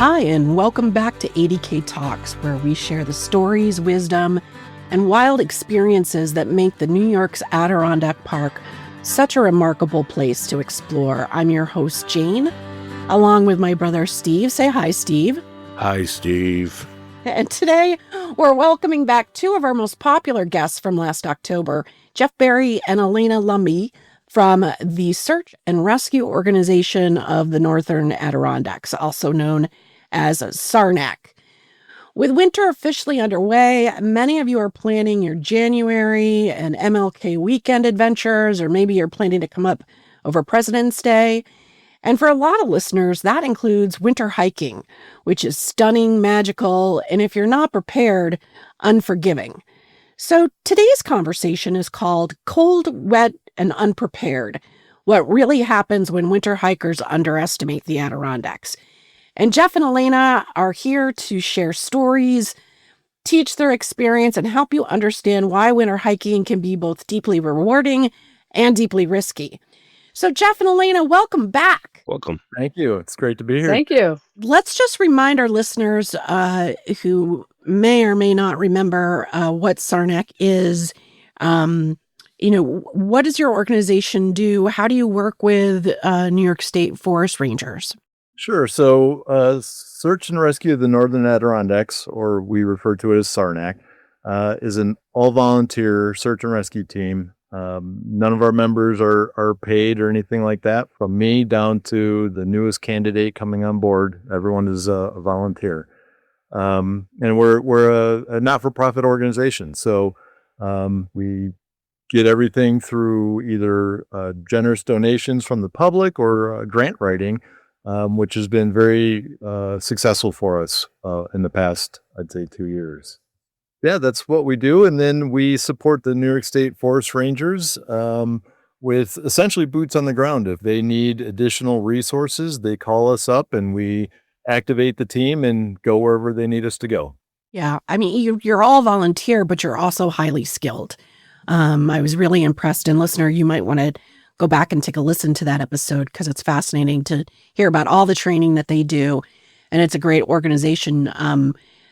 Hi, and welcome back to ADK Talks, where we share the stories, wisdom, and wild experiences that make the New York's Adirondack Park such a remarkable place to explore. I'm your host, Jane, along with my brother, Steve. Say hi, Steve. Hi, Steve. And today, we're welcoming back two of our most popular guests from last October, Jeff Berry and Elena Lumby, from the Search and Rescue Organization of the Northern Adirondacks, also known as SARNAK. With winter officially underway, many of you are planning your January and MLK Weekend adventures, or maybe you're planning to come up over President's Day. And for a lot of listeners, that includes winter hiking, which is stunning, magical, and if you're not prepared, unforgiving. So today's conversation is called Cold, Wet, and Unprepared: What Really Happens When Winter Hikers Underestimate the Adirondacks. And Jeff and Elena are here to share stories, teach their experience, and help you understand why winter hiking can be both deeply rewarding and deeply risky. So Jeff and Elena, welcome back. Welcome. Thank you. It's great to be here. Thank you. Let's just remind our listeners who may or may not remember what SARNAK is. What does your organization do? How do you work with New York State Forest Rangers? Sure. So Search and Rescue of the Northern Adirondacks, or we refer to it as SARNAK, is an all-volunteer search and rescue team. None of our members are paid or anything like that. From me down to the newest candidate coming on board, everyone is a volunteer. And we're a not-for-profit organization. So we get everything through either generous donations from the public or grant writing, which has been very successful for us in the past, I'd say, 2 years. Yeah, that's what we do. And then we support the New York State Forest Rangers with essentially boots on the ground. If they need additional resources, they call us up and we activate the team and go wherever they need us to go. Yeah, I mean, you're all volunteer, but you're also highly skilled. I was really impressed. And listener, you might want to go back and take a listen to that episode because it's fascinating to hear about all the training that they do. And it's a great organization.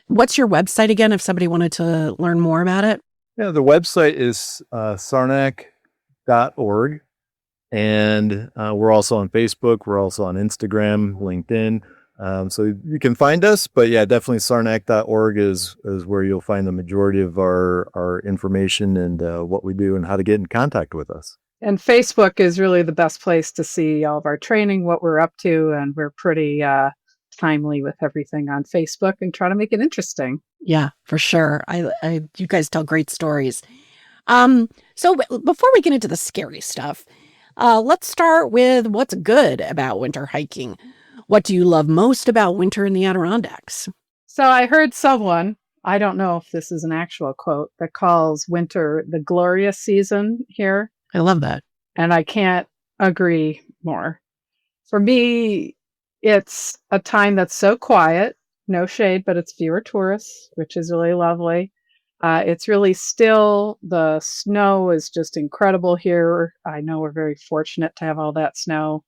What's your website again if somebody wanted to learn more about it? Yeah, the website is sarnak.org. And we're also on Facebook. We're also on Instagram, LinkedIn. So you can find us. But yeah, definitely sarnak.org is where you'll find the majority of our information and what we do and how to get in contact with us. And Facebook is really the best place to see all of our training, what we're up to, and we're pretty timely with everything on Facebook and try to make it interesting. Yeah, for sure. You guys tell great stories. So before we get into the scary stuff, let's start with what's good about winter hiking. What do you love most about winter in the Adirondacks? So I heard someone, I don't know if this is an actual quote, that calls winter the glorious season here. I love that. And I can't agree more. For me, it's a time that's so quiet, no shade, but it's fewer tourists, which is really lovely. It's really still. The snow is just incredible here. I know we're very fortunate to have all that snow.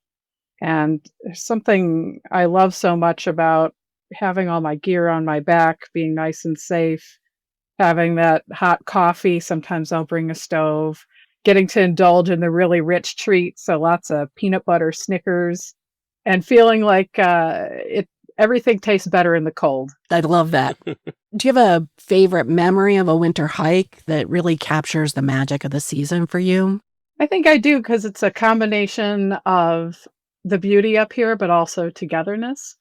And there's something I love so much about having all my gear on my back, being nice and safe, having that hot coffee. Sometimes I'll bring a stove, getting to indulge in the really rich treats. So lots of peanut butter Snickers and feeling like everything tastes better in the cold. I love that. Do you have a favorite memory of a winter hike that really captures the magic of the season for you? I think I do, because it's a combination of the beauty up here, but also togetherness.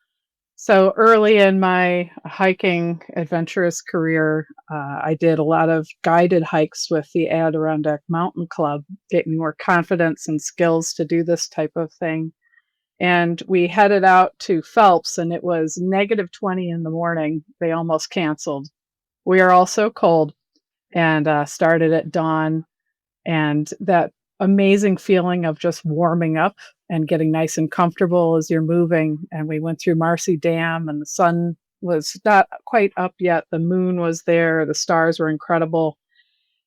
So early in my hiking adventurous career, I did a lot of guided hikes with the Adirondack Mountain Club, gave me more confidence and skills to do this type of thing. And we headed out to Phelps, and it was -20 in the morning. They almost canceled. We are all so cold, and started at dawn. And that amazing feeling of just warming up and getting nice and comfortable as you're moving. And we went through Marcy Dam, and the sun was not quite up yet. The moon was there. The stars were incredible.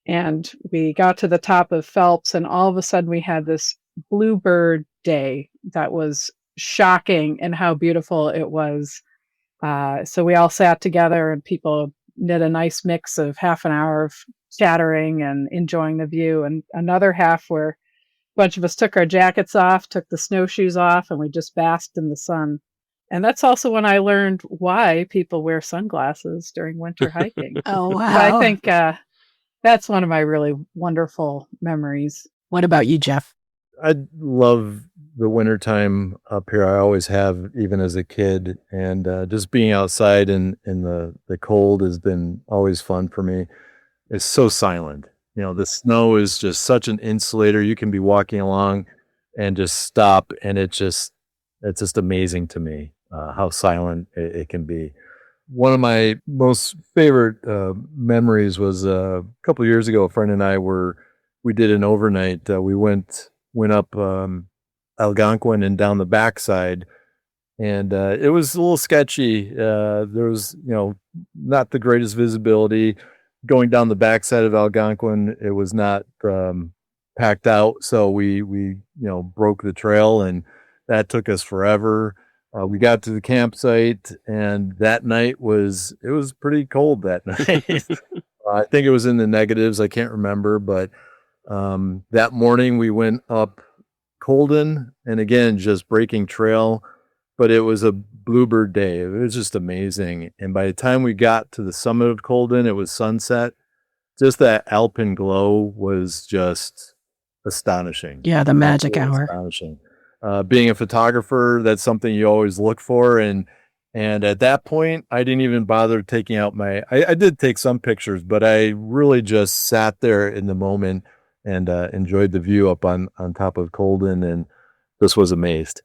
And we got to the top of Phelps, and all of a sudden we had this bluebird day that was shocking in how beautiful it was. So we all sat together and people did a nice mix of half an hour of chattering and enjoying the view, and another half where a bunch of us took our jackets off, took the snowshoes off, and we just basked in the sun. And that's also when I learned why people wear sunglasses during winter hiking. Oh, So I wow. think that's one of my really wonderful memories. What about you, Jeff? I love the wintertime up here. I always have, even as a kid. And just being outside in the cold has been always fun for me. It's so silent. The snow is just such an insulator. You can be walking along and just stop, and it's just amazing to me how silent it can be. One of my most favorite memories was a couple of years ago. A friend and I we did an overnight. We went up Algonquin and down the backside, and it was a little sketchy. There was not the greatest visibility going down the backside of Algonquin. It was not packed out, so we broke the trail, and that took us forever. We got to the campsite, and that night it was pretty cold that night. I think it was in the negatives. I can't remember, but that morning we went up Colden, and again, just breaking trail, but it was a bluebird day. It was just amazing. And by the time we got to the summit of Colden, it was sunset. Just that alpine glow was just astonishing. Yeah, the magic Absolutely hour. astonishing. Being a photographer, that's something you always look for. And at that point, I didn't even bother taking out I did take some pictures, but I really just sat there in the moment and enjoyed the view up on top of Colden, and just was amazed.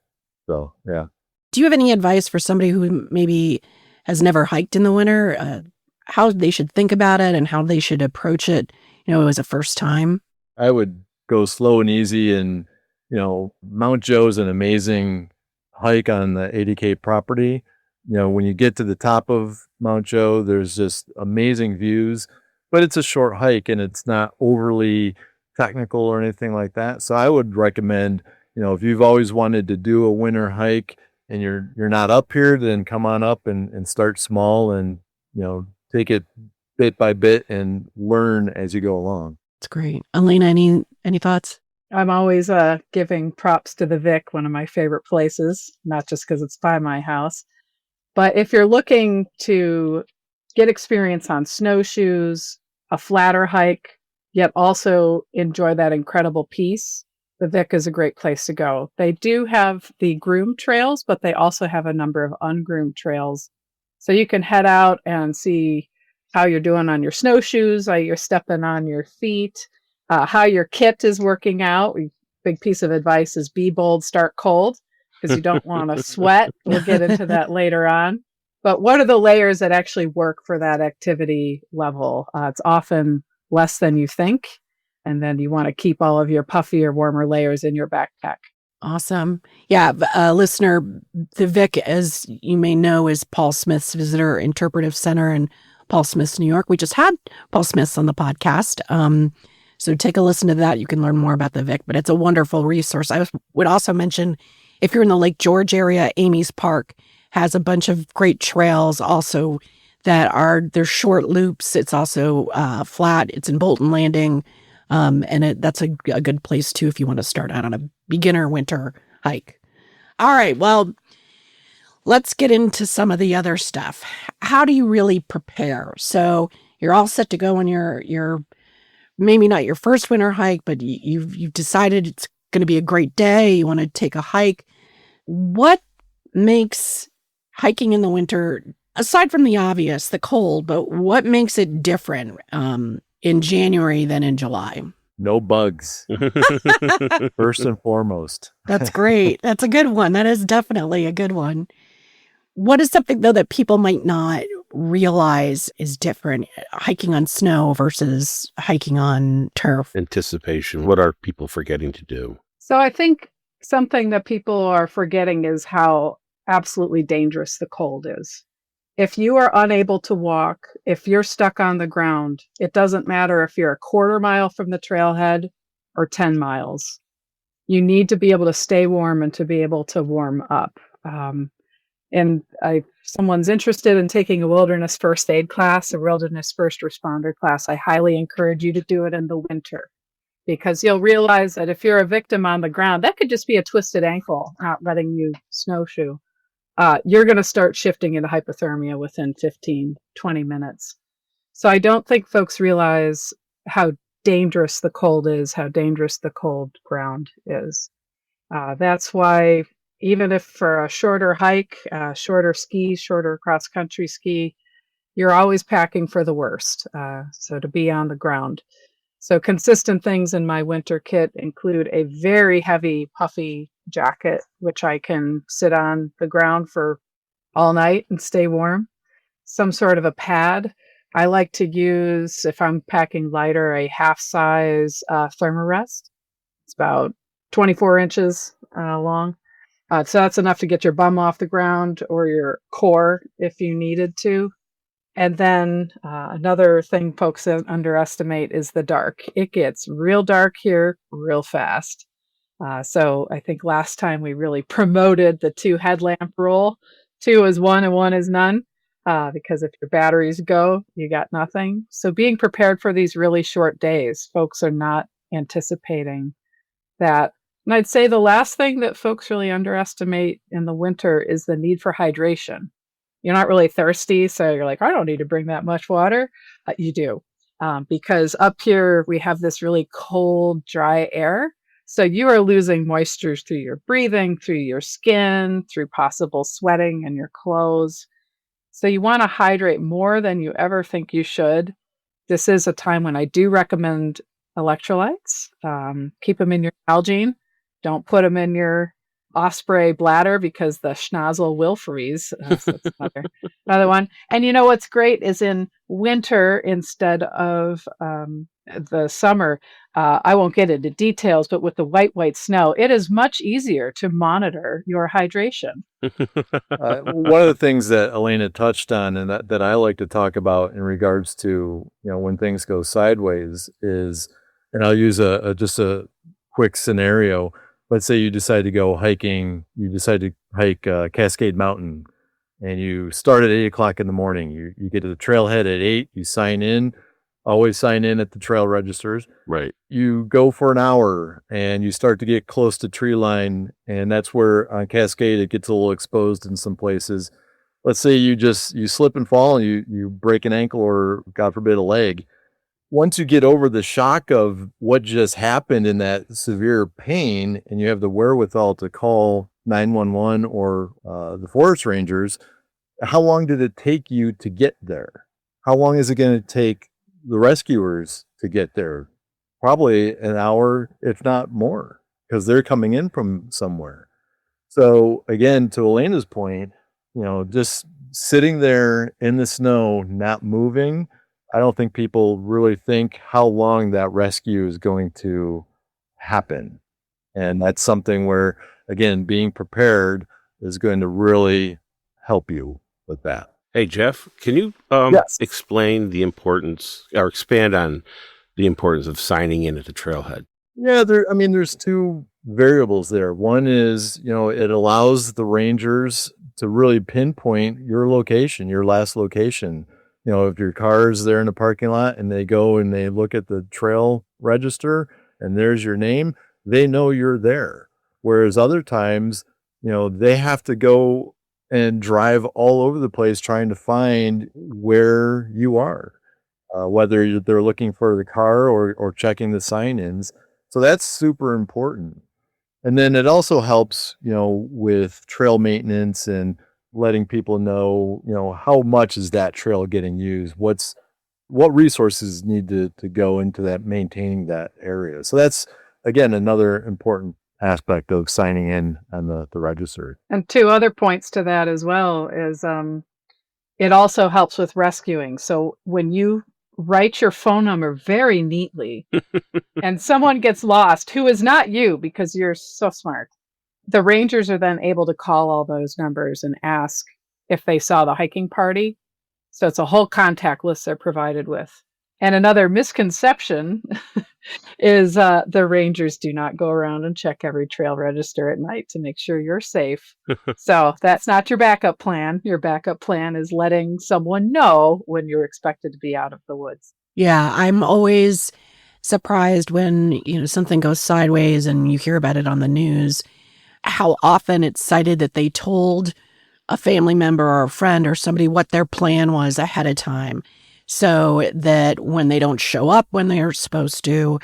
So, yeah. Do you have any advice for somebody who maybe has never hiked in the winter, how they should think about it and how they should approach it, as a first time? I would go slow and easy, and, Mount Joe is an amazing hike on the ADK property. When you get to the top of Mount Joe, there's just amazing views, but it's a short hike and it's not overly technical or anything like that. So I would recommend, if you've always wanted to do a winter hike and you're not up here, then come on up and start small and, take it bit by bit and learn as you go along. It's great. Elena, any thoughts? I'm always giving props to the Vic, one of my favorite places, not just because it's by my house. But if you're looking to get experience on snowshoes, a flatter hike, yet also enjoy that incredible peace, the Vic is a great place to go. They do have the groomed trails, but they also have a number of ungroomed trails. So you can head out and see how you're doing on your snowshoes, how you're stepping on your feet, how your kit is working out. Big piece of advice is be bold, start cold, because you don't want to sweat. We'll get into that later on. But what are the layers that actually work for that activity level? It's often less than you think. And then you want to keep all of your puffier, warmer layers in your backpack. Awesome. Yeah, listener, the Vic, as you may know, is Paul Smith's Visitor Interpretive Center in Paul Smith's, New York. We just had Paul Smith's on the podcast. So take a listen to that. You can learn more about the Vic, but it's a wonderful resource. I would also mention, if you're in the Lake George area, Amy's Park has a bunch of great trails also they're short loops. It's also flat. It's in Bolton Landing. And that's a good place too if you want to start out on a beginner winter hike. All right, well, let's get into some of the other stuff. How do you really prepare? So you're all set to go on your maybe not your first winter hike, but you've decided it's going to be a great day. You want to take a hike. What makes hiking in the winter, aside from the obvious, the cold, but what makes it different in January than in July? No bugs. First and foremost. That's great. That's a good one. That is definitely a good one. What is something, though, that people might not realize is different, hiking on snow versus hiking on turf? Anticipation. What are people forgetting to do? So I think something that people are forgetting is how absolutely dangerous the cold is. If you are unable to walk, if you're stuck on the ground, it doesn't matter if you're a quarter mile from the trailhead or 10 miles. You need to be able to stay warm and to be able to warm up. And if someone's interested in taking a wilderness first aid class, a wilderness first responder class, I highly encourage you to do it in the winter, because you'll realize that if you're a victim on the ground, that could just be a twisted ankle not letting you snowshoe. You're going to start shifting into hypothermia within 15, 20 minutes. So I don't think folks realize how dangerous the cold is, how dangerous the cold ground is. That's why even if for a shorter hike, shorter ski, shorter cross-country ski, you're always packing for the worst, so to be on the ground. So consistent things in my winter kit include a very heavy, puffy jacket, which I can sit on the ground for all night and stay warm. Some sort of a pad. I like to use, if I'm packing lighter, a half-size thermarest. It's about 24 inches long. So that's enough to get your bum off the ground or your core if you needed to. And then another thing folks underestimate is the dark. It gets real dark here real fast. So I think last time we really promoted the 2 headlamp rule. 2 is 1 and 1 is none. Because if your batteries go, you got nothing. So being prepared for these really short days, folks are not anticipating that. And I'd say the last thing that folks really underestimate in the winter is the need for hydration. You're not really thirsty, so you're like, I don't need to bring that much water. You do, because up here we have this really cold, dry air. So you are losing moisture through your breathing, through your skin, through possible sweating in your clothes. So you want to hydrate more than you ever think you should. This is a time when I do recommend electrolytes. Keep them in your Nalgene. Don't put them in your Osprey bladder because the schnozzle will freeze. So that's another one. And you know what's great is in winter instead of the summer, I won't get into details, but with the white snow, it is much easier to monitor your hydration. One of the things that Elena touched on and that I like to talk about in regards to, when things go sideways is, and I'll use just a quick scenario. Let's say you decide to go hiking, you decide to hike Cascade Mountain, and you start at 8 o'clock in the morning. You get to the trailhead at 8, you sign in, always sign in at the trail registers. Right. You go for an hour and you start to get close to tree line, and that's where on Cascade it gets a little exposed in some places. Let's say you slip and fall and you break an ankle or, God forbid, a leg. Once you get over the shock of what just happened in that severe pain and you have the wherewithal to call 911 or the forest rangers, how long did it take you to get there? How long is it going to take the rescuers to get there? Probably an hour, if not more, because they're coming in from somewhere. So again, to Elena's point, just sitting there in the snow, not moving, I don't think people really think how long that rescue is going to happen. And that's something where, again, being prepared is going to really help you with that. Hey, Jeff, can you Yes. explain the importance or expand on the importance of signing in at the trailhead? Yeah, there's 2 variables there. One is, it allows the rangers to really pinpoint your location, your last location. If your car is there in the parking lot and they go and they look at the trail register and there's your name, they know you're there. Whereas other times, they have to go and drive all over the place trying to find where you are, whether they're looking for the car or checking the sign-ins. So that's super important. And then it also helps, with trail maintenance and letting people know, how much is that trail getting used? What resources need to go into that, maintaining that area. So that's, again, another important aspect of signing in on the register. And 2 other points to that as well is it also helps with rescuing. So when you write your phone number very neatly and someone gets lost who is not you because you're so smart, the rangers are then able to call all those numbers and ask if they saw the hiking party. So it's a whole contact list they're provided with. And another misconception is the rangers do not go around and check every trail register at night to make sure you're safe. So that's not your backup plan. Your backup plan is letting someone know when you're expected to be out of the woods. Yeah, I'm always surprised when, something goes sideways and you hear about it on the news, how often it's cited that they told a family member or a friend or somebody what their plan was ahead of time, so that when they don't show up when they're supposed to,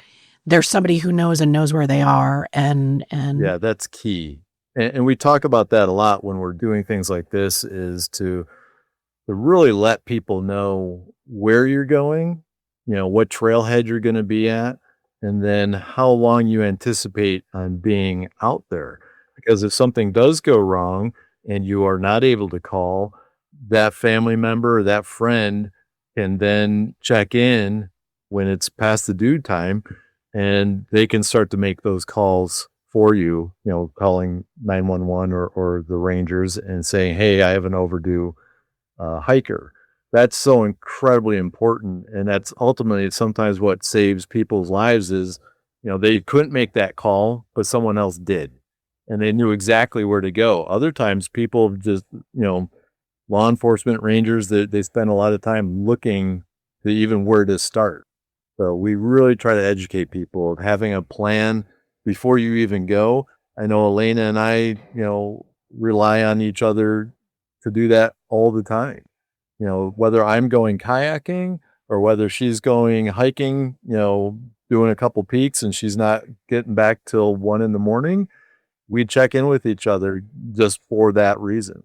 there's somebody who knows and knows where they are. And Yeah, that's key. And we talk about that a lot when we're doing things like this, is to really let people know where you're going, what trailhead you're going to be at, and then how long you anticipate on being out there. Because if something does go wrong and you are not able to call, that family member or that friend can then check in when it's past the due time, and they can start to make those calls for you, calling 911 or the rangers and saying, hey, I have an overdue hiker. That's so incredibly important. And that's ultimately sometimes what saves people's lives is, they couldn't make that call, but someone else did. And they knew exactly where to go. Other times people just, law enforcement rangers, they spend a lot of time looking to even where to start. So we really try to educate people of having a plan before you even go. I know Elena and I, rely on each other to do that all the time. Whether I'm going kayaking or whether she's going hiking, doing a couple peaks and she's not getting back till 1 a.m, we check in with each other just for that reason.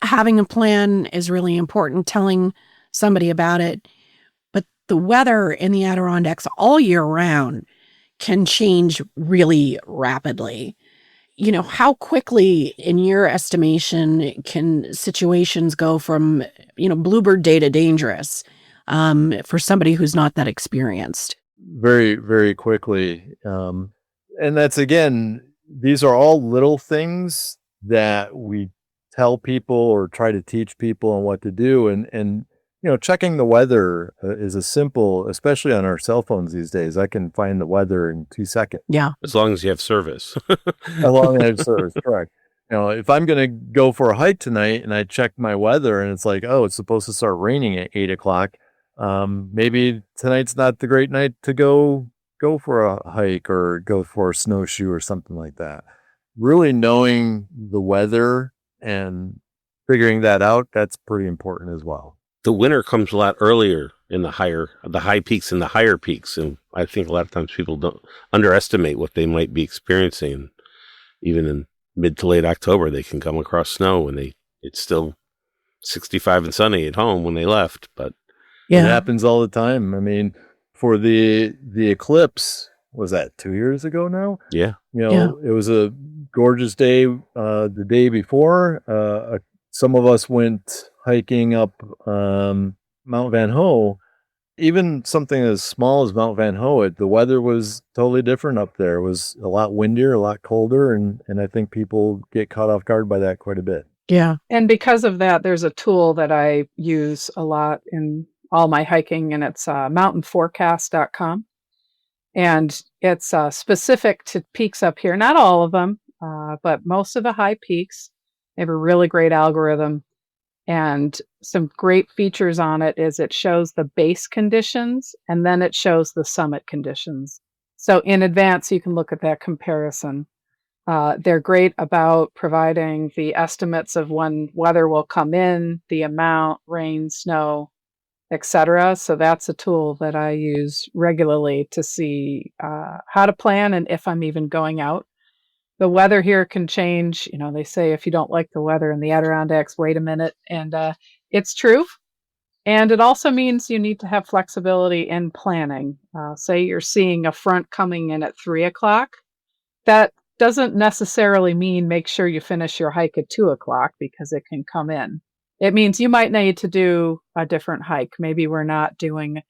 Having a plan is really important, telling somebody about it. But the weather in the Adirondacks all year round can change really rapidly. How quickly, in your estimation, can situations go from, bluebird day to dangerous for somebody who's not that experienced? Very, very quickly. And that's, again, these are all little things that we tell people or try to teach people on what to do. And checking the weather is a simple, especially on our cell phones these days. I can find the weather in 2 seconds. Yeah. As long as you have service. As long as I have service, correct. If I'm going to go for a hike tonight and I check my weather and it's like, oh, it's supposed to start raining at 8 o'clock. Maybe tonight's not the great night to go for a hike or go for a snowshoe or something like that. Really knowing the weather and figuring that out, that's pretty important as well. The winter comes a lot earlier in the high peaks and the higher peaks. And I think a lot of times people don't underestimate what they might be experiencing. Even in mid to late October, they can come across snow and it's still 65 and sunny at home when they left. But it happens all the time. I mean, for the eclipse, was that 2 years ago now? Yeah. It was a gorgeous day the day before. Some of us went hiking up Mount Van Ho. Even something as small as Mount Van Ho, the weather was totally different up there. It was a lot windier, a lot colder, and I think people get caught off guard by that quite a bit. Yeah. And because of that, there's a tool that I use a lot in all my hiking, and it's mountainforecast.com. And it's specific to peaks up here. Not all of them, but most of the high peaks. They have a really great algorithm. And some great features on it is it shows the base conditions and then it shows the summit conditions. So in advance, you can look at that comparison. They're great about providing the estimates of when weather will come in, the amount, rain, snow, etc. So that's a tool that I use regularly to see how to plan and if I'm even going out. The weather here can change. They say if you don't like the weather in the Adirondacks, wait a minute. And it's true. And it also means you need to have flexibility in planning. Say you're seeing a front coming in at 3 o'clock. That doesn't necessarily mean make sure you finish your hike at 2 o'clock because it can come in. It means you might need to do a different hike. Maybe we're not doing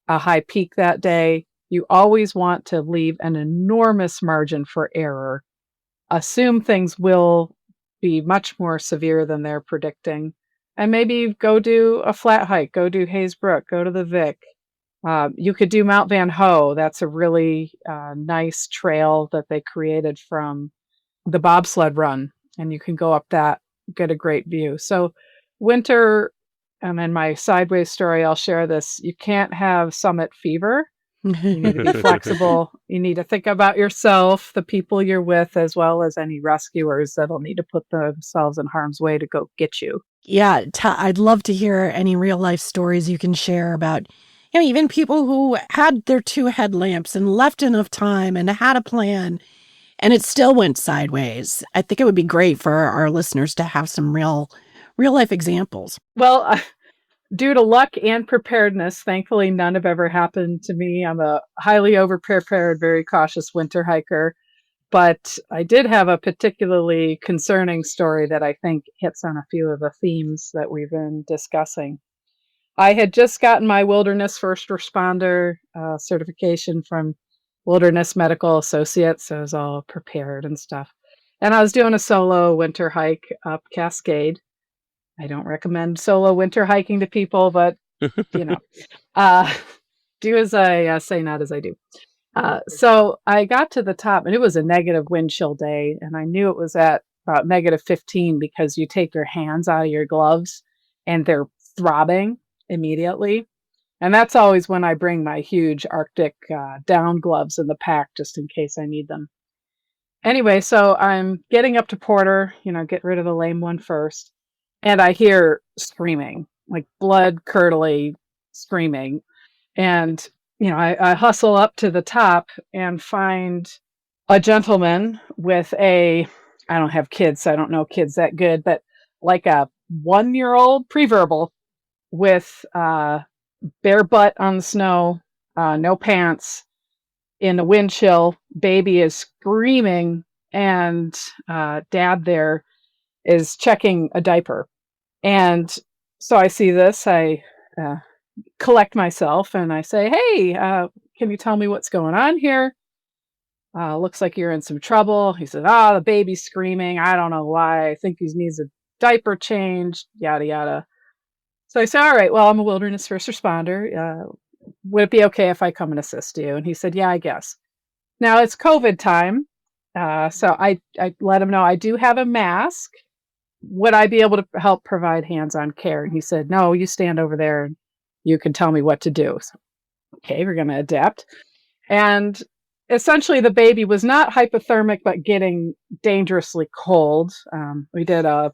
a high peak that day. You always want to leave an enormous margin for error. Assume things will be much more severe than they're predicting. And maybe go do a flat hike, go do Hayes Brook, go to the Vic. You could do Mount Van Ho. That's a really nice trail that they created from the bobsled run, and you can go up that, get a great view. So winter, and then my sideways story, I'll share this. You can't have summit fever. You need to be flexible. You need to think about yourself, the people you're with, as well as any rescuers that'll need to put themselves in harm's way to go get you. Yeah, I'd love to hear any real life stories you can share about, even people who had their 2 headlamps and left enough time and had a plan and it still went sideways. I think it would be great for our listeners to have some real life examples. Well, due to luck and preparedness, thankfully none have ever happened to me. I'm a highly overprepared, very cautious winter hiker. But I did have a particularly concerning story that I think hits on a few of the themes that we've been discussing. I had just gotten my wilderness first responder certification from Wilderness Medical Associates, so I was all prepared and stuff. And I was doing a solo winter hike up Cascade. I don't recommend solo winter hiking to people, but, do as I say, not as I do. So I got to the top, and it was a negative wind chill day, and I knew it was at about negative 15 because you take your hands out of your gloves and they're throbbing immediately. And that's always when I bring my huge Arctic down gloves in the pack just in case I need them. Anyway, so I'm getting up to Porter, get rid of the lame one first, and I hear screaming, like blood curdly screaming. And I hustle up to the top and find a gentleman with I don't have kids, so I don't know kids that good, but like a 1-year-old pre-verbal with bare butt on the snow, no pants, in the wind chill. Baby is screaming, and dad there is checking a diaper. And so I see this, I collect myself and I say, hey, can you tell me what's going on here? Looks like you're in some trouble. He said, the baby's screaming. I don't know why. I think he needs a diaper change, yada, yada. So I said, all right, well, I'm a wilderness first responder. Would it be okay if I come and assist you? And he said, yeah, I guess. Now it's COVID time. So I let him know I do have a mask. Would I be able to help provide hands-on care? And he said, no, you stand over there and you can tell me what to do. So, okay, we're going to adapt. And essentially the baby was not hypothermic, but getting dangerously cold. We did a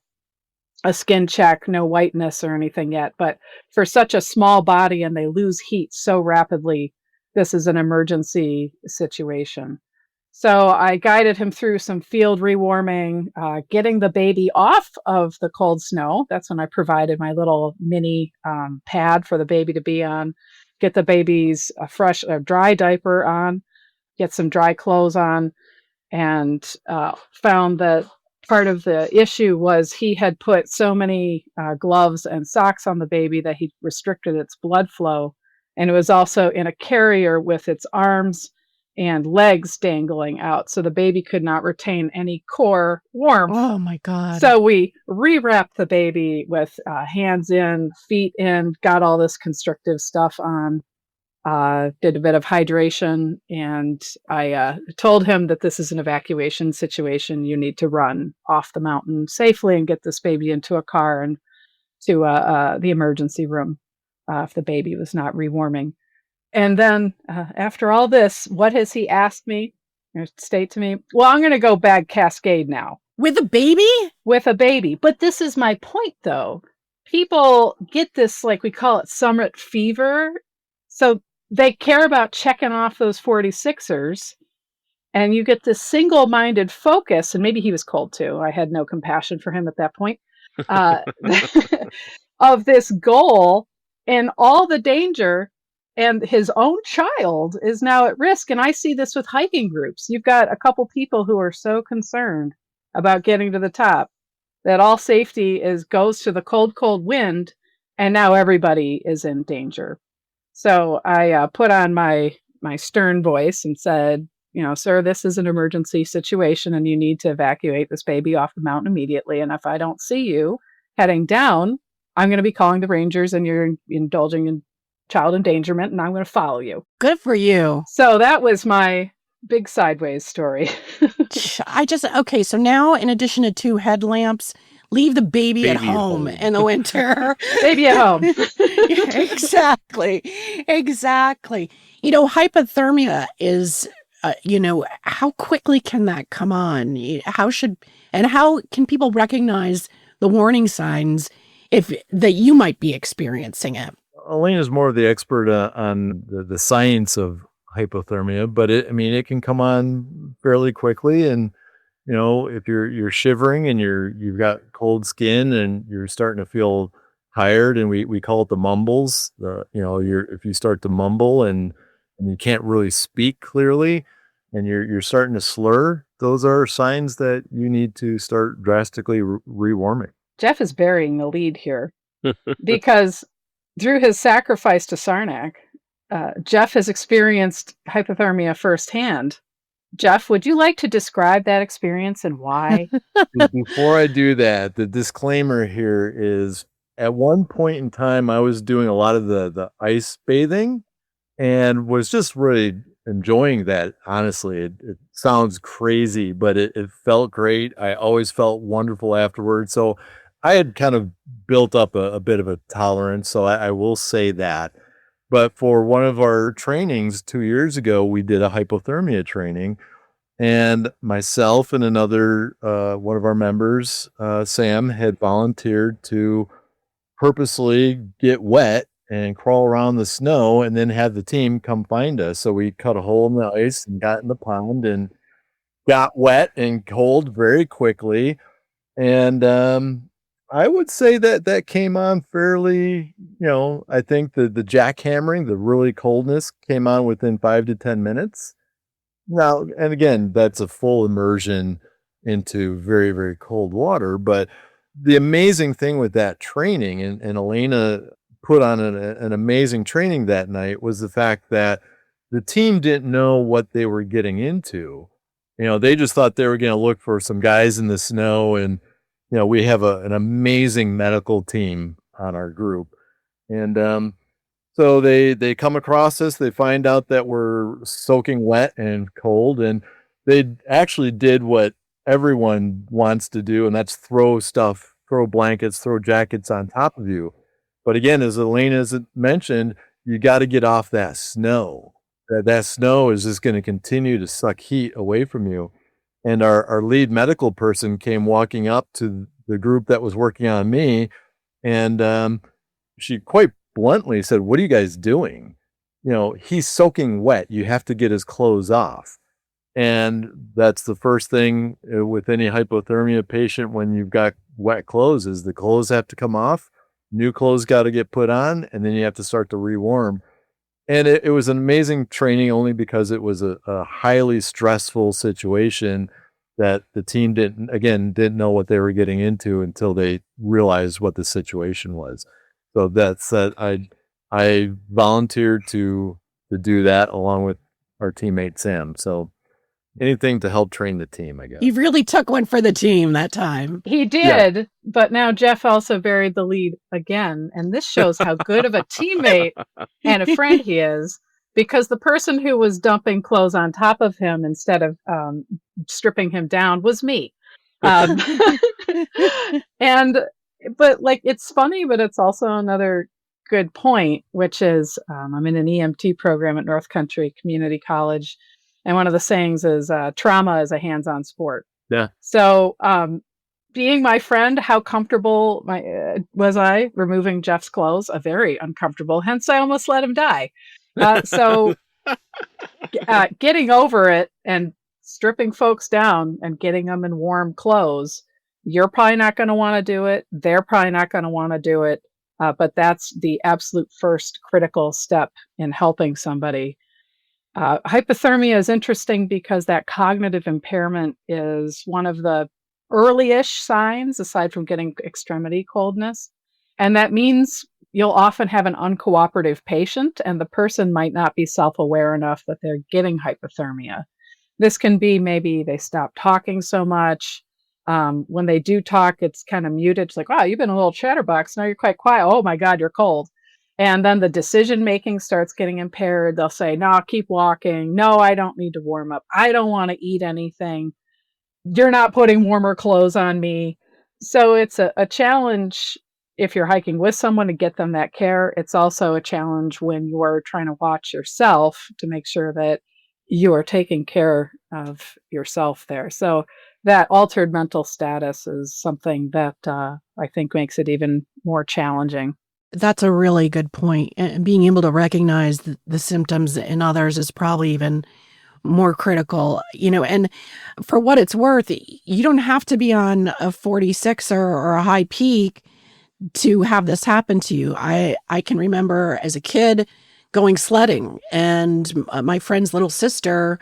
skin check, no whiteness or anything yet, but for such a small body and they lose heat so rapidly, this is an emergency situation. So I guided him through some field rewarming, getting the baby off of the cold snow. That's when I provided my little mini pad for the baby to be on, get the baby's fresh, dry diaper on, get some dry clothes on, and found that part of the issue was he had put so many gloves and socks on the baby that he restricted its blood flow. And it was also in a carrier with its arms and legs dangling out, so the baby could not retain any core warmth. Oh my God. So we rewrapped the baby with hands in, feet in, got all this constrictive stuff on, did a bit of hydration, and I told him that this is an evacuation situation. You need to run off the mountain safely and get this baby into a car and to the emergency room if the baby was not rewarming. And then after all this, what has he asked me? State to me, well, I'm going to go bag Cascade now. With a baby? With a baby. But this is my point, though. People get this, like we call it summit fever. So they care about checking off those 46ers. And you get this single-minded focus. And maybe he was cold, too. I had no compassion for him at that point. Of this goal and all the danger. And his own child is now at risk. And I see this with hiking groups. You've got a couple people who are so concerned about getting to the top that all safety goes to the cold, cold wind. And now everybody is in danger. So I put on my stern voice and said, sir, this is an emergency situation and you need to evacuate this baby off the mountain immediately. And if I don't see you heading down, I'm going to be calling the rangers and you're indulging in child endangerment, and I'm going to follow you. Good for you. So that was my big sideways story. Okay, so now in addition to 2 headlamps, leave the baby at home in the winter. Baby at home. Exactly. Hypothermia is, how quickly can that come on? How can people recognize the warning signs that you might be experiencing it? Elena is more of the expert on the science of hypothermia, but it can come on fairly quickly. And, if you're shivering and you've got cold skin and you're starting to feel tired, and we call it the mumbles, if you start to mumble and you can't really speak clearly and you're starting to slur, those are signs that you need to start drastically rewarming. Jeff is burying the lead here because through his sacrifice to SARNAK, Jeff has experienced hypothermia firsthand. Jeff, would you like to describe that experience and why? Before I do that, the disclaimer here is, at one point in time, I was doing a lot of the ice bathing and was just really enjoying that. Honestly, it sounds crazy, but it felt great. I always felt wonderful afterwards. So I had kind of built up a bit of a tolerance. So I will say that. But for one of our trainings 2 years ago, we did a hypothermia training, and myself and another one of our members, Sam, had volunteered to purposely get wet and crawl around the snow and then have the team come find us. So we cut a hole in the ice and got in the pond and got wet and cold very quickly. And I would say that came on fairly, I think the jackhammering, the really coldness came on within 5 to 10 minutes. Now, and again, that's a full immersion into very, very cold water. But the amazing thing with that training, and Elena put on an amazing training that night, was the fact that the team didn't know what they were getting into. They just thought they were going to look for some guys in the snow, and we have an amazing medical team on our group. And so they come across us, they find out that we're soaking wet and cold, and they actually did what everyone wants to do, and that's throw blankets, throw jackets on top of you. But again, as Elena has mentioned, you got to get off that snow. That snow is just going to continue to suck heat away from you. And our lead medical person came walking up to the group that was working on me, and she quite bluntly said, "What are you guys doing? He's soaking wet. You have to get his clothes off." And that's the first thing with any hypothermia patient when you've got wet clothes, is the clothes have to come off, new clothes got to get put on, and then you have to start to rewarm. And it was an amazing training, only because it was a highly stressful situation that the team didn't know what they were getting into until they realized what the situation was. So that's that. I volunteered to do that along with our teammate Sam. So anything to help train the team, I guess. You really took one for the team that time. He did, but now Jeff also buried the lead again. And this shows how good of a teammate and a friend he is, because the person who was dumping clothes on top of him instead of stripping him down was me. But it's funny, but it's also another good point, which is I'm in an EMT program at North Country Community College. And one of the sayings is trauma is a hands-on sport. Yeah. So being my friend, how comfortable was I removing Jeff's clothes? Very uncomfortable. Hence, I almost let him die. So getting over it and stripping folks down and getting them in warm clothes, you're probably not going to want to do it. They're probably not going to want to do it. But that's the absolute first critical step in helping somebody. Hypothermia is interesting because that cognitive impairment is one of the early-ish signs, aside from getting extremity coldness. And that means you'll often have an uncooperative patient, and the person might not be self-aware enough that they're getting hypothermia. This can be maybe they stop talking so much. When they do talk, it's kind of muted. It's like, wow, you've been a little chatterbox. Now you're quite quiet. Oh my God, you're cold. And then the decision making starts getting impaired. They'll say, no, keep walking. No, I don't need to warm up. I don't want to eat anything. You're not putting warmer clothes on me. So it's a challenge if you're hiking with someone to get them that care. It's also a challenge when you're trying to watch yourself to make sure that you are taking care of yourself there. So that altered mental status is something that I think makes it even more challenging. That's a really good point. And being able to recognize the symptoms in others is probably even more critical, and for what it's worth, you don't have to be on a 46er or a high peak to have this happen to you. I can remember as a kid going sledding, and my friend's little sister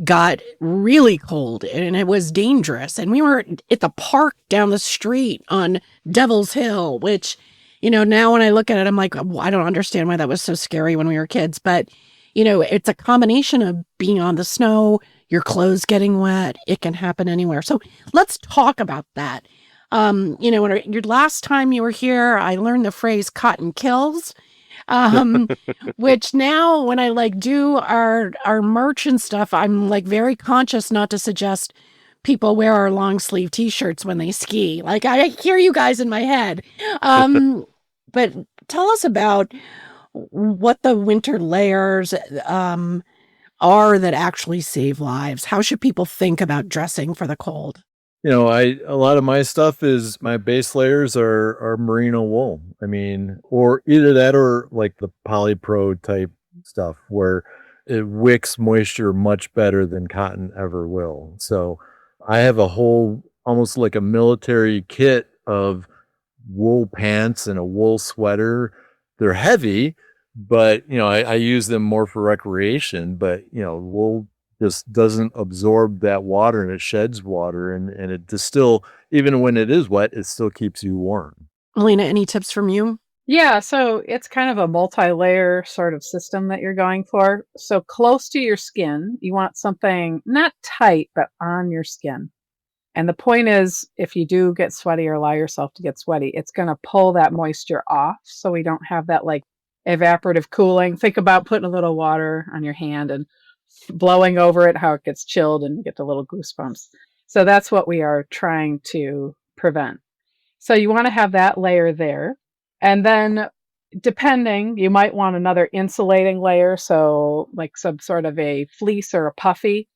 got really cold and it was dangerous. And we were at the park down the street on Devil's Hill, which, now when I look at it, I'm like, I don't understand why that was so scary when we were kids. But, it's a combination of being on the snow, your clothes getting wet. It can happen anywhere. So let's talk about that. When your last time you were here, I learned the phrase cotton kills. Which now when I do our merch and stuff, I'm very conscious not to suggest people wear our long sleeve t-shirts when they ski. I hear you guys in my head. But tell us about what the winter layers are that actually save lives. How should people think about dressing for the cold? A lot of my stuff is my base layers are merino wool. Or either that or the polypro type stuff where it wicks moisture much better than cotton ever will. So I have a whole, almost like a military kit of wool pants and a wool sweater. They're heavy, but I use them more for recreation, but wool just doesn't absorb that water and it sheds water and it just still, even when it is wet, it still keeps you warm. Elena, any tips from you? Yeah, so it's kind of a multi-layer sort of system that you're going for. So close to your skin, you want something not tight, but on your skin. And the point is, if you do get sweaty or allow yourself to get sweaty, it's going to pull that moisture off so we don't have that evaporative cooling. Think about putting a little water on your hand and blowing over it, how it gets chilled and you get the little goosebumps. So that's what we are trying to prevent. So you want to have that layer there. And then depending, you might want another insulating layer. So some sort of a fleece or a puffy.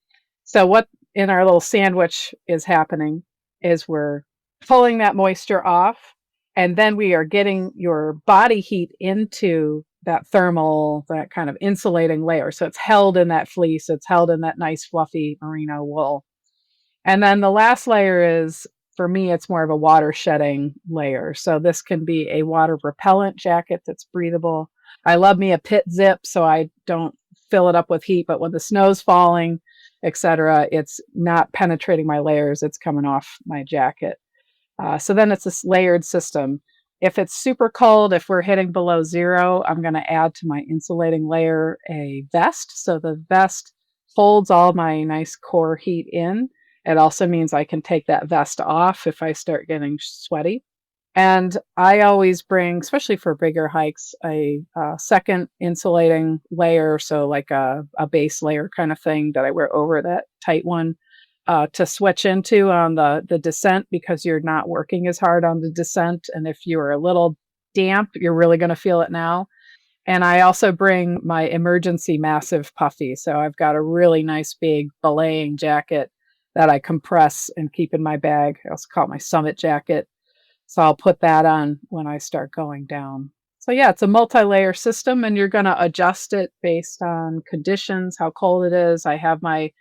So what in our little sandwich is happening is we're pulling that moisture off, and then we are getting your body heat into that thermal, that kind of insulating layer. So it's held in that fleece, it's held in that nice fluffy merino wool. And then the last layer is, for me, it's more of a water shedding layer. So this can be a water repellent jacket that's breathable. I love me a pit zip so I don't fill it up with heat, but when the snow's falling, etc., it's not penetrating my layers, it's coming off my jacket. So then it's this layered system. If it's super cold, if we're hitting below zero, I'm going to add to my insulating layer a vest. So the vest holds all my nice core heat in. It also means I can take that vest off if I start getting sweaty. And I always bring, especially for bigger hikes, a second insulating layer. So a base layer kind of thing that I wear over that tight one to switch into on the descent, because you're not working as hard on the descent. And if you're a little damp, you're really going to feel it now. And I also bring my emergency massive puffy. So I've got a really nice big belaying jacket that I compress and keep in my bag. I also call it my summit jacket. So I'll put that on when I start going down. So yeah, it's a multi-layer system, and you're going to adjust it based on conditions, how cold it is. I have my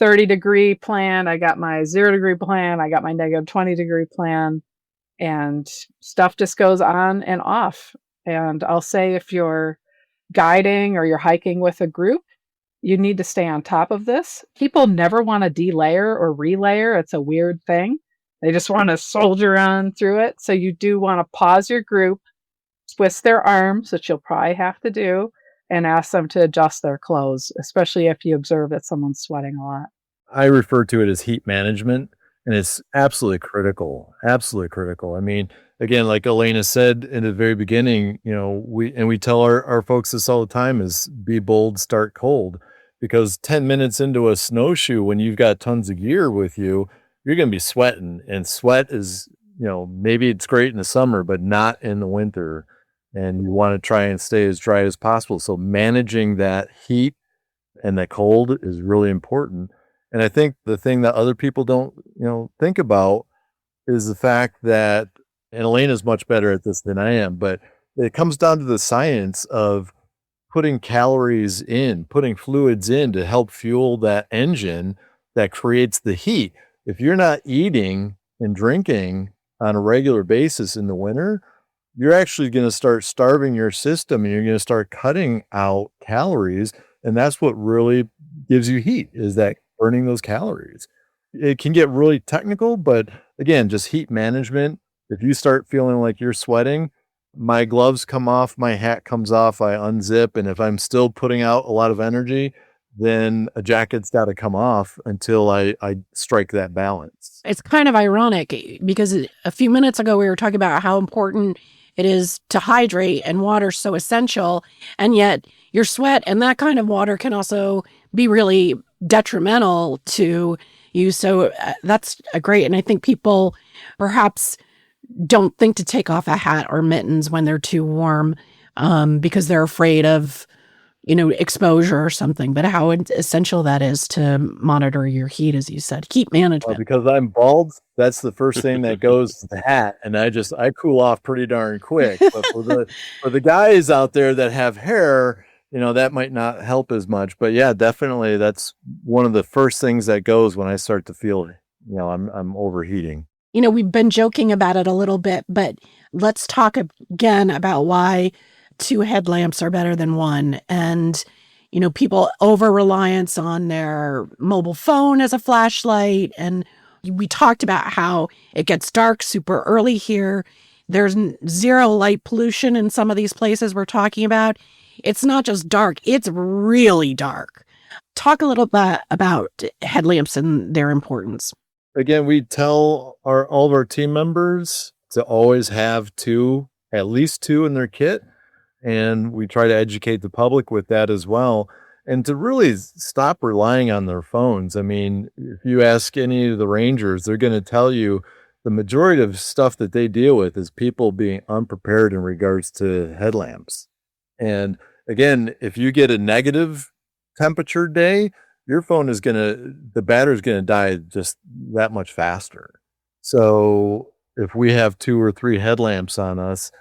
30-degree plan. I got my 0-degree plan. I got my negative 20-degree plan, and stuff just goes on and off. And I'll say if you're guiding or you're hiking with a group, you need to stay on top of this. People never want to delayer or relayer. It's a weird thing. They just want to soldier on through it. So you do want to pause your group, twist their arms, which you'll probably have to do, and ask them to adjust their clothes, especially if you observe that someone's sweating a lot. I refer to it as heat management. And it's absolutely critical. Absolutely critical. I mean, again, like Elena said in the very beginning, we tell our folks this all the time is be bold, start cold. Because 10 minutes into a snowshoe, when you've got tons of gear with you, you're going to be sweating. And sweat is, maybe it's great in the summer, but not in the winter. And you want to try and stay as dry as possible. So managing that heat and that cold is really important. And I think the thing that other people don't, think about is the fact that, and Elena's much better at this than I am, but it comes down to the science of putting calories in, putting fluids in to help fuel that engine that creates the heat. If you're not eating and drinking on a regular basis in the winter, you're actually going to start starving your system and you're going to start cutting out calories. And that's what really gives you heat, is that burning those calories. It can get really technical, but again, just heat management. If you start feeling like you're sweating, my gloves come off, my hat comes off, I unzip. And if I'm still putting out a lot of energy, then a jacket's got to come off until I strike that balance. It's kind of ironic because a few minutes ago we were talking about how important it is to hydrate and water's so essential. And yet your sweat and that kind of water can also be really detrimental to you. So that's great. And I think people perhaps don't think to take off a hat or mittens when they're too warm because they're afraid of, exposure or something. But how essential that is to monitor your heat, as you said, heat management. Well, because I'm bald, that's the first thing that goes to the hat, and I cool off pretty darn quick. But for the guys out there that have hair, that might not help as much. But yeah, definitely, that's one of the first things that goes when I start to feel, I'm overheating. We've been joking about it a little bit, but let's talk again about why 2 headlamps are better than 1. And, people over-reliance on their mobile phone as a flashlight. And we talked about how it gets dark super early here. There's zero light pollution in some of these places we're talking about. It's not just dark, it's really dark. Talk a little bit about headlamps and their importance. Again, we tell all of our team members to always have at least two in their kit. And we try to educate the public with that as well. And to really stop relying on their phones. I mean, if you ask any of the rangers, they're going to tell you the majority of stuff that they deal with is people being unprepared in regards to headlamps. And again, if you get a negative temperature day, your phone the battery's going to die just that much faster. So if we have 2 or 3 headlamps on us,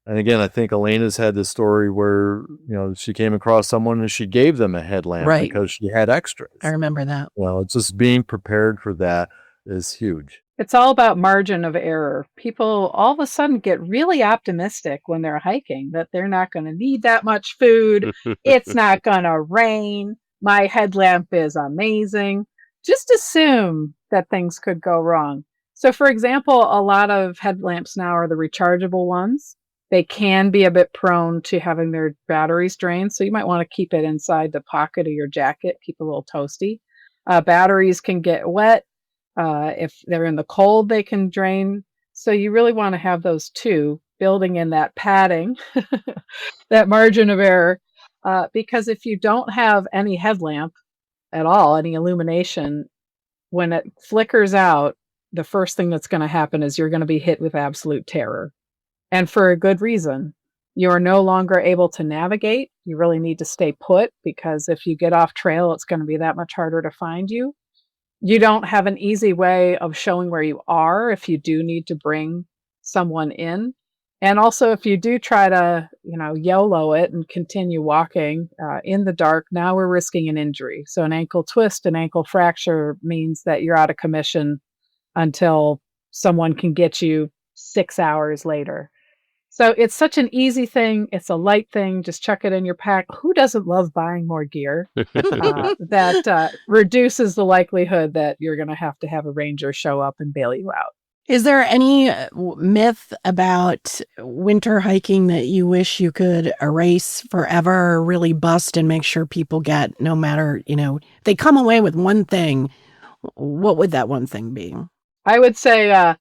and again, I think Elena's had this story where, she came across someone and she gave them a headlamp because she had extras. I remember that. It's just being prepared for that is huge. It's all about margin of error. People all of a sudden get really optimistic when they're hiking that they're not going to need that much food. It's not going to rain. My headlamp is amazing. Just assume that things could go wrong. So, for example, a lot of headlamps now are the rechargeable ones. They can be a bit prone to having their batteries drained, so you might want to keep it inside the pocket of your jacket, keep it a little toasty. Batteries can get wet. If they're in the cold, they can drain. So you really want to have those 2 building in that padding, that margin of error, because if you don't have any headlamp at all, any illumination, when it flickers out, the first thing that's going to happen is you're going to be hit with absolute terror. And for a good reason. You are no longer able to navigate. You really need to stay put because if you get off trail, it's going to be that much harder to find you. You don't have an easy way of showing where you are if you do need to bring someone in. And also, if you do try to, YOLO it and continue walking in the dark, now we're risking an injury. So an ankle twist, an ankle fracture means that you're out of commission until someone can get you 6 hours later. So it's such an easy thing. It's a light thing. Just chuck it in your pack. Who doesn't love buying more gear? That reduces the likelihood that you're going to have a ranger show up and bail you out. Is there any myth about winter hiking that you wish you could erase forever or really bust and make sure people get, no matter, they come away with one thing, what would that one thing be? I would say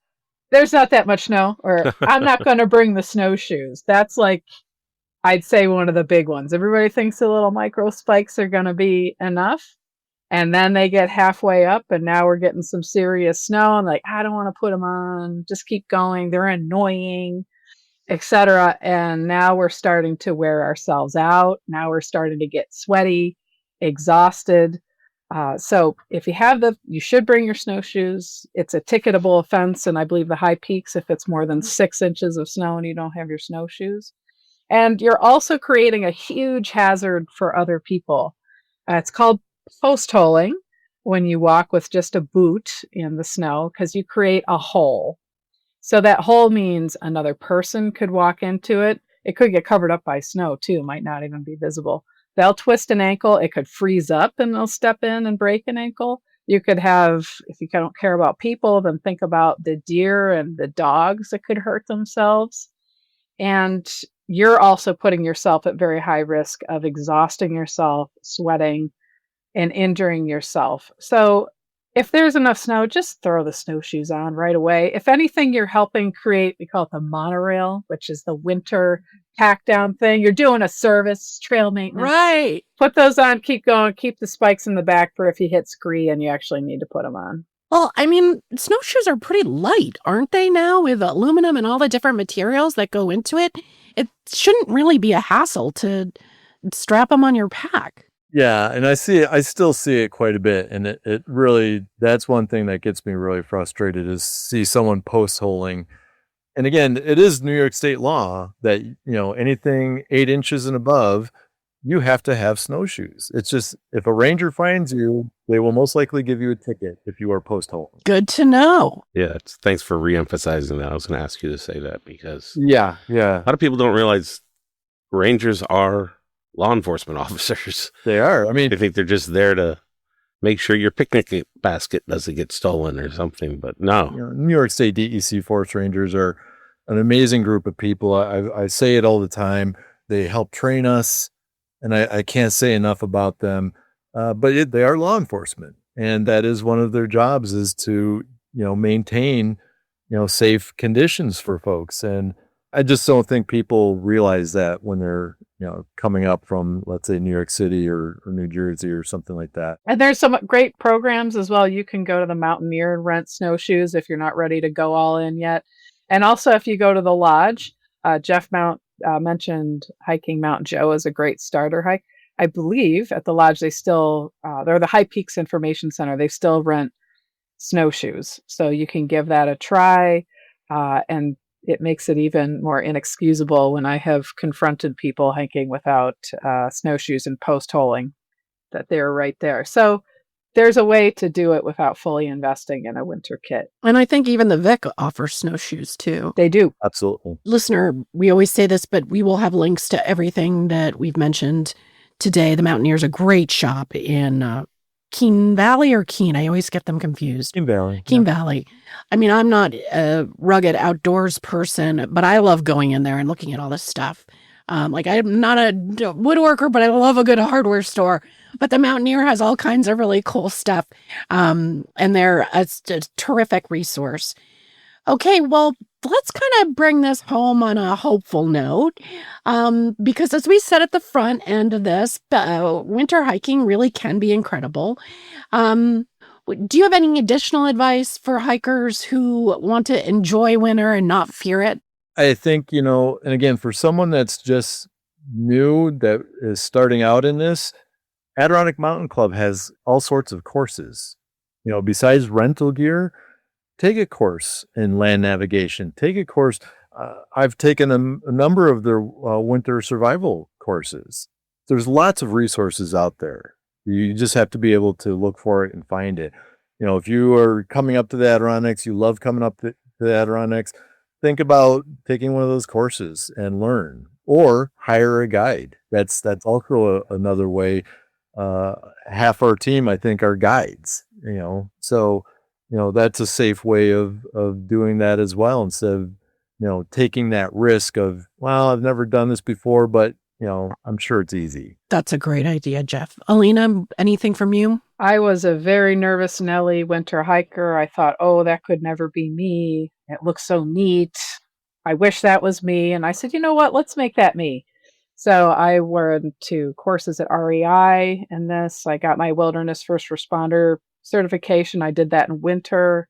there's not that much snow, or I'm not going to bring the snowshoes. That's like, I'd say one of the big ones. Everybody thinks the little micro spikes are going to be enough. And then they get halfway up, and now we're getting some serious snow. And like, I don't want to put them on. Just keep going. They're annoying, etc. And now we're starting to wear ourselves out. Now we're starting to get sweaty, exhausted. So if you have you should bring your snowshoes. It's a ticketable offense, and I believe the high peaks if it's more than 6 inches of snow and you don't have your snowshoes. And you're also creating a huge hazard for other people. It's called post holing when you walk with just a boot in the snow, because you create a hole. So that hole means another person could walk into it. It could get covered up by snow too, might not even be visible. They'll twist an ankle, it could freeze up and they'll step in and break an ankle. You could have, if you don't care about people, then think about the deer and the dogs that could hurt themselves. And you're also putting yourself at very high risk of exhausting yourself, sweating, and injuring yourself. So if there's enough snow, just throw the snowshoes on right away. If anything, you're helping create, we call it the monorail, which is the winter pack down thing. You're doing a service, trail maintenance. Right. Put those on, keep going, keep the spikes in the back for if you hit scree and you actually need to put them on. Well, I mean, snowshoes are pretty light, aren't they now, with aluminum and all the different materials that go into it? It shouldn't really be a hassle to strap them on your pack. Yeah, and I still see it quite a bit, and it really, that's one thing that gets me really frustrated, is see someone post-holing. And again, it is New York State law that, anything 8 inches and above, you have to have snowshoes. It's just, if a ranger finds you, they will most likely give you a ticket if you are post-holing. Good to know. Yeah, thanks for re-emphasizing that. I was going to ask you to say that because Yeah. a lot of people don't realize rangers are law enforcement officers. They are. I mean, They think they're just there to make sure your picnic basket doesn't get stolen or something, but no. New York State DEC Forest Rangers are an amazing group of people. I say it all the time. They help train us, and I can't say enough about them. But they are law enforcement, and that is one of their jobs, is to maintain safe conditions for folks. And I just don't think people realize that when they're coming up from, let's say, New York City or New Jersey or something like that. And there's some great programs as well. You can go to the Mountaineer and rent snowshoes if you're not ready to go all in yet. And also, if you go to the lodge, Jeff mentioned hiking Mount Joe as a great starter hike. I believe at the lodge, they're the High Peaks Information Center. They still rent snowshoes. So you can give that a try. And it makes it even more inexcusable when I have confronted people hiking without snowshoes and post-holing, that they're right there. So there's a way to do it without fully investing in a winter kit. And I think even the Vic offers snowshoes too. They do. Absolutely. Listener, we always say this, but we will have links to everything that we've mentioned today. The Mountaineer's a great shop in Keene Valley or Keene. I always get them confused. Keene Valley. Keene Valley. I mean, I'm not a rugged outdoors person, but I love going in there and looking at all this stuff. Like, I'm not a woodworker, but I love a good hardware store. But the Mountaineer has all kinds of really cool stuff. And they're a terrific resource. Okay, well, let's kind of bring this home on a hopeful note. Because as we said at the front end of this, winter hiking really can be incredible. Do you have any additional advice for hikers who want to enjoy winter and not fear it? I think, and again, for someone that's just new, that is starting out in this, Adirondack Mountain Club has all sorts of courses. Besides rental gear, take a course in land navigation. Take a course. I've taken a number of their winter survival courses. There's lots of resources out there. You just have to be able to look for it and find it. If you are coming up to the Adirondacks, you love coming up to the Adirondacks, think about taking one of those courses and learn, or hire a guide. That's also another way. Half our team, I think, are guides, so, that's a safe way of doing that as well, instead of, taking that risk of, well, I've never done this before, but I'm sure it's easy. That's a great idea, Jeff. Elena, anything from you? I was a very nervous Nelly winter hiker. I thought, oh, that could never be me. It looks so neat. I wish that was me. And I said, you know what? Let's make that me. So I went to courses at REI in this. I got my wilderness first responder certification. I did that in winter.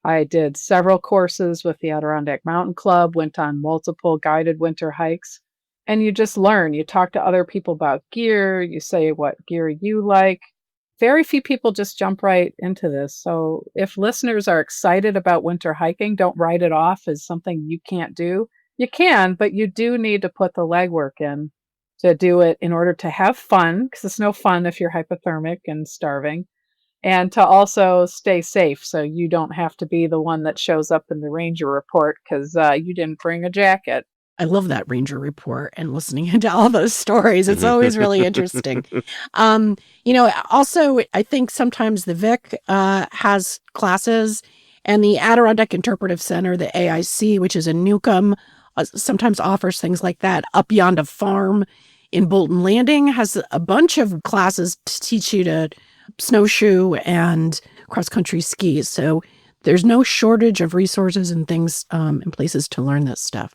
I did several courses with the Adirondack Mountain Club, went on multiple guided winter hikes. And you just learn. You talk to other people about gear. You say what gear you like. Very few people just jump right into this. So if listeners are excited about winter hiking, don't write it off as something you can't do. You can, but you do need to put the legwork in to do it in order to have fun, because it's no fun if you're hypothermic and starving, and to also stay safe so you don't have to be the one that shows up in the ranger report because you didn't bring a jacket. I love that ranger report and listening to all those stories. It's always really interesting. Also, I think sometimes the Vic has classes, and the Adirondack Interpretive Center, the AIC, which is in Newcomb, sometimes offers things like that. Up Beyond a Farm in Bolton Landing has a bunch of classes to teach you to snowshoe and cross-country ski. So there's no shortage of resources and things and places to learn this stuff.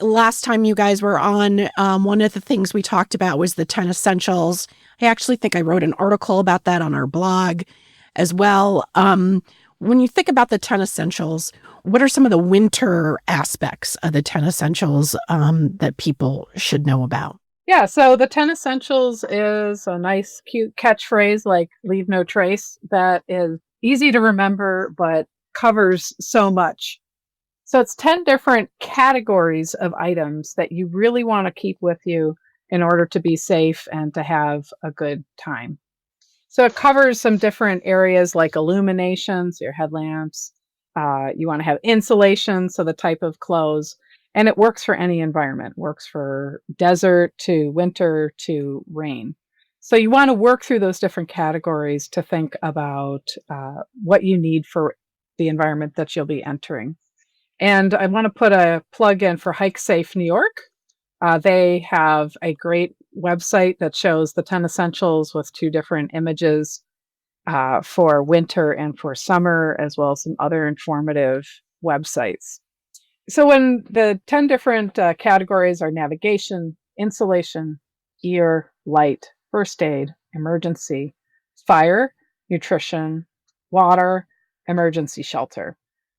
Last time you guys were on, one of the things we talked about was the 10 essentials. I actually think I wrote an article about that on our blog as well. When you think about the 10 essentials, what are some of the winter aspects of the 10 essentials that people should know about? Yeah, so the 10 essentials is a nice, cute catchphrase like leave no trace that is easy to remember, but covers so much. So it's 10 different categories of items that you really want to keep with you in order to be safe and to have a good time. So it covers some different areas like illumination, so your headlamps. You want to have insulation, so the type of clothes. And it works for any environment. It works for desert to winter to rain. So you want to work through those different categories to think about what you need for the environment that you'll be entering. And I want to put a plug in for Hike Safe New York. They have a great website that shows the 10 essentials with 2 different images for winter and for summer, as well as some other informative websites. So when the 10 different categories are navigation, insulation, gear, light, first aid, emergency, fire, nutrition, water, emergency shelter.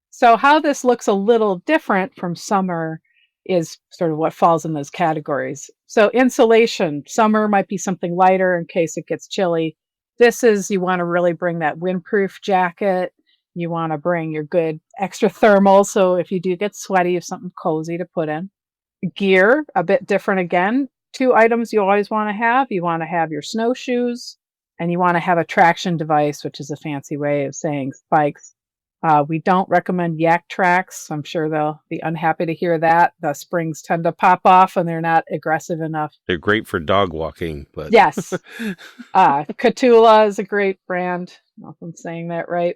So how this looks a little different from summer is sort of what falls in those categories. So insulation, summer might be something lighter in case it gets chilly. This is, you want to really bring that windproof jacket. You want to bring your good extra thermal, so if you do get sweaty, you have something cozy to put in. Gear, a bit different again. 2 items you always want to have. You want to have your snowshoes, and you want to have a traction device, which is a fancy way of saying spikes. We don't recommend yak tracks. I'm sure they'll be unhappy to hear that. The springs tend to pop off and they're not aggressive enough. They're great for dog walking, but yes. Catula is a great brand. I don't know if I'm saying that right.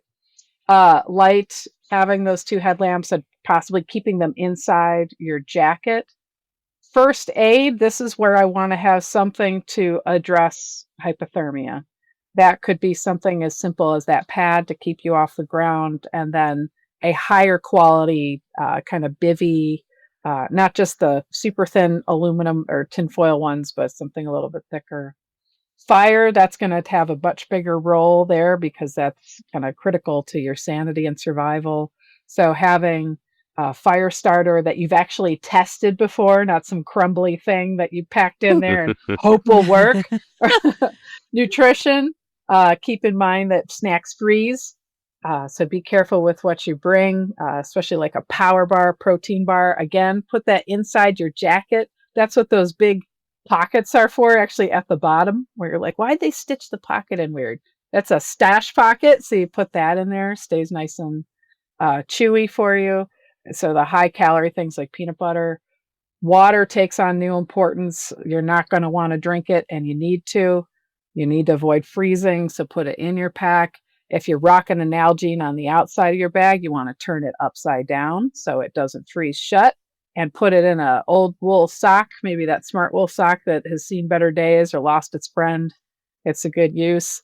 Light, having those 2 headlamps and possibly keeping them inside your jacket. First aid, this is where I want to have something to address hypothermia. That could be something as simple as that pad to keep you off the ground, and then a higher quality kind of bivy, not just the super thin aluminum or tinfoil ones, but something a little bit thicker. Fire, that's going to have a much bigger role there because that's kind of critical to your sanity and survival. So having a fire starter that you've actually tested before, not some crumbly thing that you packed in there and hope will work. Nutrition, keep in mind that snacks freeze. So be careful with what you bring, especially like a power bar, protein bar. Again, put that inside your jacket. That's what those big pockets are for, actually at the bottom, where you're like, why'd they stitch the pocket in weird? That's a stash pocket. So you put that in there, stays nice and chewy for you. So the high calorie things like peanut butter. Water takes on new importance. You're not going to want to drink it, and you need to. You need to avoid freezing, so put it in your pack. If you're rocking an Nalgene on the outside of your bag, you want to turn it upside down so it doesn't freeze shut. and put it in a old wool sock, maybe that smart wool sock that has seen better days or lost its friend. It's a good use.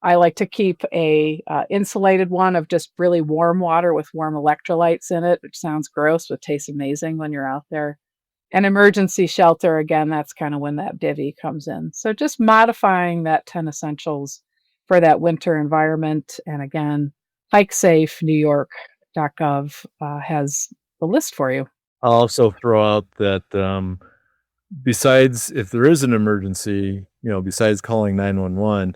I like to keep a insulated one of just really warm water with warm electrolytes in it, which sounds gross but tastes amazing when you're out there. An emergency shelter, again, that's kind of when that divvy comes in. So just modifying that 10 essentials for that winter environment. And again, hikesafe.newyork.gov has the list for you. I'll also throw out that besides if there is an emergency, besides calling 911,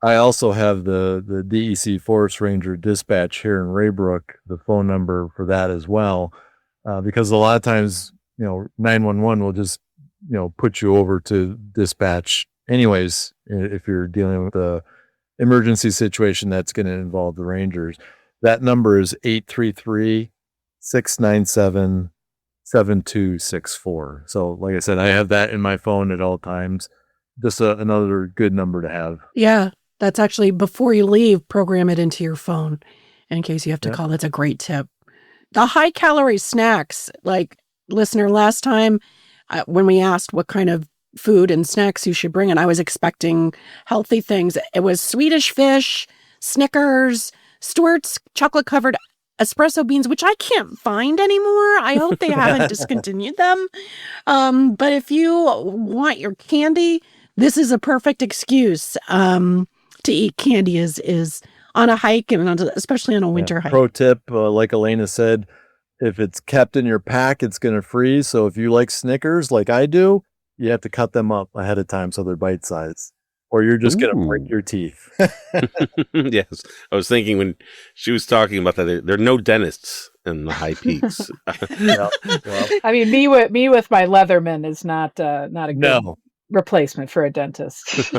I also have the DEC Forest Ranger dispatch here in Raybrook, the phone number for that as well, because a lot of times, 911 will just, put you over to dispatch anyways, if you're dealing with a emergency situation that's going to involve the Rangers. That number is 833-697-7264. So like I said, I have that in my phone at all times. Just another good number to have. Yeah, that's actually, before you leave, program it into your phone in case you have to call. That's a great tip. The high calorie snacks, like listener last time when we asked what kind of food and snacks you should bring, and I was expecting healthy things. It was Swedish fish, Snickers, Stewart's chocolate covered espresso beans, which I can't find anymore. I hope they haven't discontinued them. But if you want your candy, this is a perfect excuse to eat candy is on a hike, and especially on a winter hike. Pro tip, like Elena said, if it's kept in your pack, it's going to freeze. So if you like Snickers like I do, you have to cut them up ahead of time so they're bite size, or you're just going to break your teeth. Yes. I was thinking when she was talking about that, there are no dentists in the high peaks. Well, I mean, me with my Leatherman is not a good replacement for a dentist.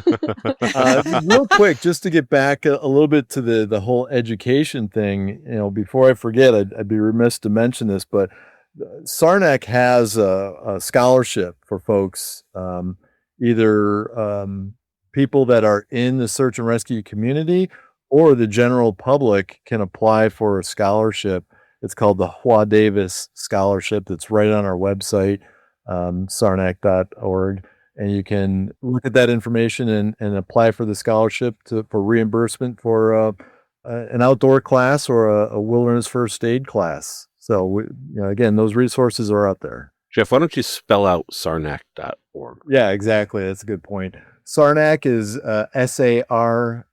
Real quick, just to get back a little bit to the whole education thing, before I forget, I'd be remiss to mention this, but SARNAK has a scholarship for folks, either people that are in the search and rescue community or the general public can apply for a scholarship. It's called the Hua Davis Scholarship. That's right on our website, sarnak.org. And you can look at that information and apply for the scholarship for reimbursement for an outdoor class or a wilderness first aid class. So, again, those resources are out there. Jeff, why don't you spell out sarnak.org? Yeah, exactly. That's a good point. SARNAK is SARNAK.org.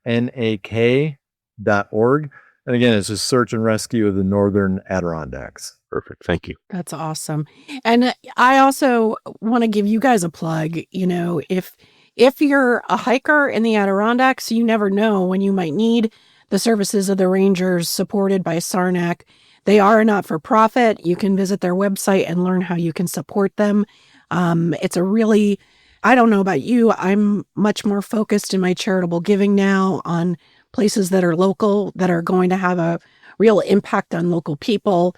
And again, it's a search and rescue of the Northern Adirondacks. Perfect. Thank you. That's awesome. And I also want to give you guys a plug. If you're a hiker in the Adirondacks, you never know when you might need the services of the Rangers supported by SARNAK. They are a not-for-profit. You can visit their website and learn how you can support them. It's a really, I don't know about you, I'm much more focused in my charitable giving now on places that are local, that are going to have a real impact on local people.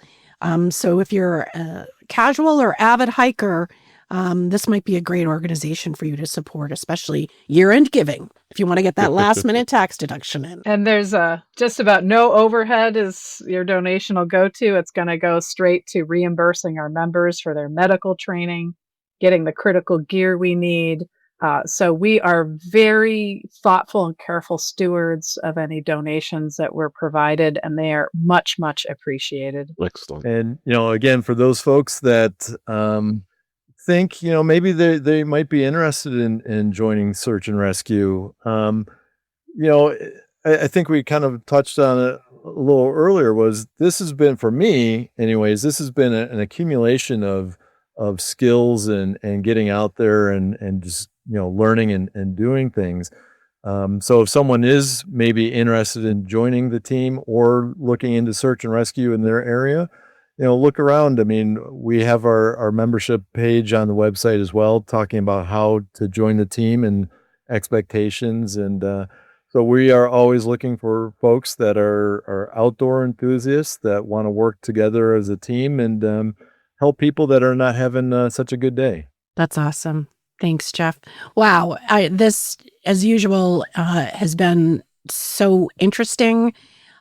So if you're a casual or avid hiker, this might be a great organization for you to support, especially year-end giving, if you want to get that last-minute tax deduction in. And there's just about no overhead as your donation will go to. It's going to go straight to reimbursing our members for their medical training, getting the critical gear we need. So we are very thoughtful and careful stewards of any donations that were provided, and they are much, much appreciated. Excellent. And, again, for those folks that think, maybe they might be interested in joining search and rescue, I think we kind of touched on it a little earlier, this has been, for me anyways, this has been an accumulation of skills and getting out there and just, learning and doing things. So if someone is maybe interested in joining the team or looking into search and rescue in their area, look around. I mean, we have our membership page on the website as well, talking about how to join the team and expectations. And so we are always looking for folks that are outdoor enthusiasts that want to work together as a team and help people that are not having such a good day. That's awesome. Thanks, Jeff. Wow. This, as usual, has been so interesting.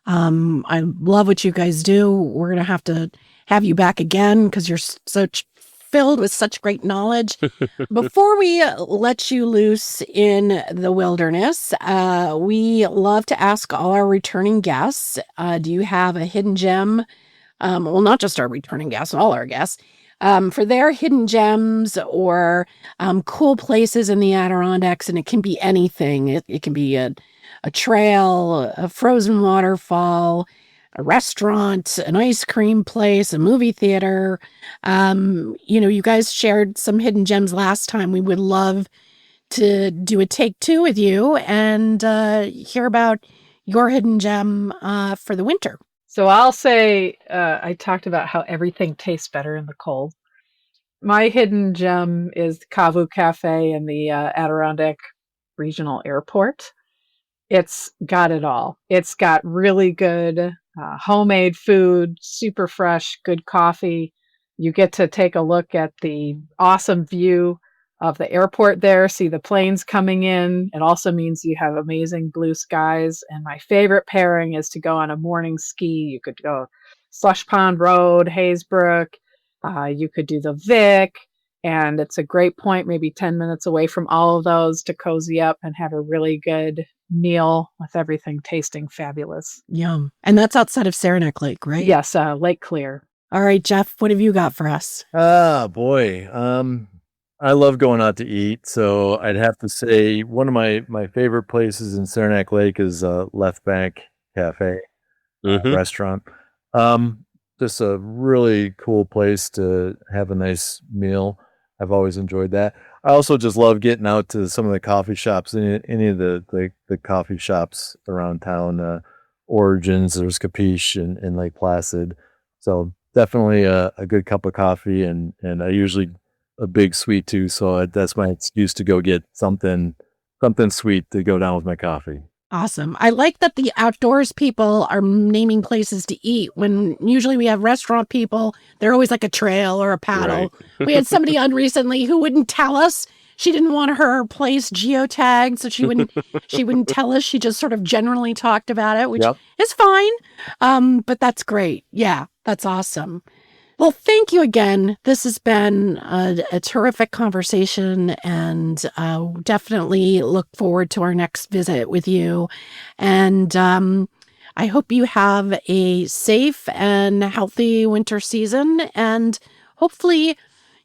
I love what you guys do. We're going to have you back again because you're such filled with such great knowledge. Before we let you loose in the wilderness, we love to ask all our returning guests, do you have a hidden gem? Well, not just our returning guests, all our guests, for their hidden gems or cool places in the Adirondacks, and it can be anything. It can be a trail, a frozen waterfall, a restaurant, an ice cream place, a movie theater. You guys shared some hidden gems last time. We would love to do a take 2 with you and hear about your hidden gem for the winter. So I'll say I talked about how everything tastes better in the cold. My hidden gem is the Kavu Cafe in the Adirondack Regional Airport. It's got it all. It's got really good homemade food, super fresh, good coffee. You get to take a look at the awesome view of the airport there, see the planes coming in. It also means you have amazing blue skies. And my favorite pairing is to go on a morning ski. You could go Slush Pond Road, Haysbrook. You could do the Vic. And it's a great point, maybe 10 minutes away from all of those, to cozy up and have a really good meal with everything tasting fabulous. Yum. And that's outside of SARNAK Lake, right? Yes, Lake Clear. All right, Jeff, what have you got for us? Boy. I love going out to eat, so I'd have to say one of my favorite places in SARNAK Lake is Left Bank Cafe restaurant. Just a really cool place to have a nice meal. I've always enjoyed that. I also just love getting out to some of the coffee shops, any of the coffee shops around town. Origins, there's Capiche in Lake Placid. So definitely a good cup of coffee, and I usually a big sweet too. So that's my excuse to go get something sweet to go down with my coffee. Awesome. I like that the outdoors people are naming places to eat when usually we have restaurant people. They're always like a trail or a paddle. Right. We had somebody on recently who wouldn't tell us. She didn't want her place geotagged, so she wouldn't tell us. She just sort of generally talked about it, which is fine. But that's great. Yeah, that's awesome. Well, thank you again. This has been a terrific conversation, and definitely look forward to our next visit with you. And I hope you have a safe and healthy winter season, and hopefully